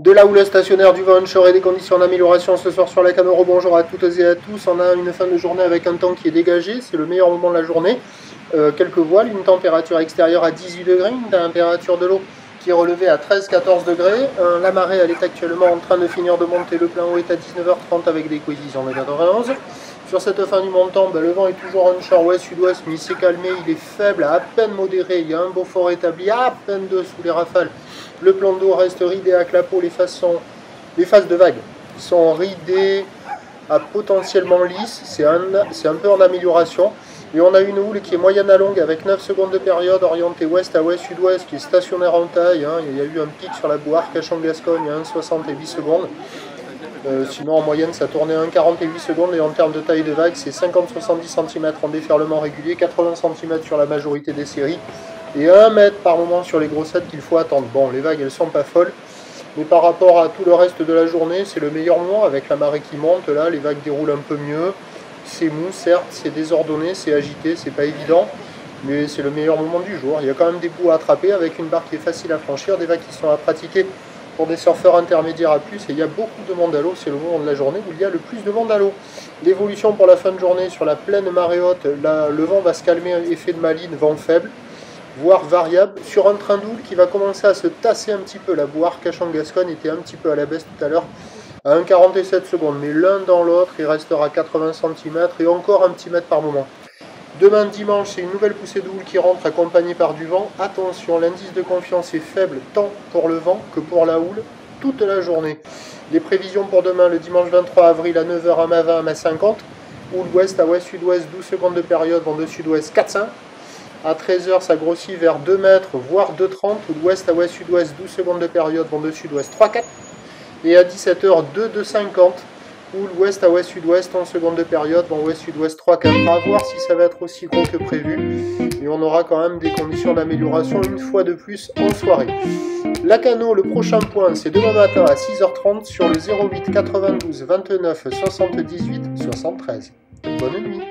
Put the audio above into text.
De la houle stationnaire, du vent onshore et des conditions d'amélioration ce soir sur la Canoro. Bonjour à toutes et à tous. On a une fin de journée avec un temps qui est dégagé, c'est le meilleur moment de la journée. Quelques voiles, une température extérieure à 18 degrés, une température de l'eau qui est relevée à 13-14 degrés. La marée elle est actuellement en train de finir de monter, le plein eau est à 19h30 avec des coefficients de 91. Sur cette fin du montant, le vent est toujours onshore ouest-sud-ouest, mais il s'est calmé, il est faible, à peine modéré, il y a un beau fort établi, à peine 2 sous les rafales. Le plan d'eau reste ridé à clapot, les faces de vagues sont ridées à potentiellement lisses, c'est un peu en amélioration. Et on a une houle qui est moyenne à longue avec 9 secondes de période, orientée ouest à ouest-sud-ouest, qui est stationnaire en taille. Il y a eu un pic sur la boue Arcachon-Gascogne à 1,60 et 8 secondes. Sinon en moyenne ça tournait à 1,40 et 8 secondes et en termes de taille de vague c'est 50-70 cm en déferlement régulier, 80 cm sur la majorité des séries et 1 mètre par moment sur les grossettes qu'il faut attendre. Bon, les vagues elles sont pas folles, mais par rapport à tout le reste de la journée c'est le meilleur moment avec la marée qui monte. Là les vagues déroulent un peu mieux, c'est mou certes, c'est désordonné, c'est agité, c'est pas évident, mais c'est le meilleur moment du jour. Il y a quand même des bouts à attraper avec une barre qui est facile à franchir, des vagues qui sont à pratiquer pour des surfeurs intermédiaires à plus, et il y a beaucoup de monde à l'eau, c'est le moment de la journée où il y a le plus de monde à l'eau. L'évolution pour la fin de journée sur la pleine marée haute, le vent va se calmer, effet de maline, vent faible, voire variable, sur un train d'houle qui va commencer à se tasser un petit peu. La boue Arcachon-Gascogne était un petit peu à la baisse tout à l'heure, à 1,47 secondes, mais l'un dans l'autre, il restera 80 cm et encore un petit mètre par moment. Demain dimanche, c'est une nouvelle poussée de houle qui rentre accompagnée par du vent. Attention, l'indice de confiance est faible tant pour le vent que pour la houle toute la journée. Les prévisions pour demain, le dimanche 23 avril à 9h à Mavin à 50. Houle ouest à ouest-sud-ouest, 12 secondes de période, vent de sud-ouest 4,5. À 13h, ça grossit vers 2 mètres, voire 2,30. Houle ouest à ouest-sud-ouest, 12 secondes de période, vent de sud-ouest 3,4. Et à 17h, 2,50. Houle ouest à ouest-sud-ouest, 11 secondes de période, vent ouest-sud-ouest 3-4, à voir si ça va être aussi gros que prévu. Et on aura quand même des conditions d'amélioration une fois de plus en soirée. La Cano, le prochain point, c'est demain matin à 6h30 sur le 08 92 29 78 73. Bonne nuit.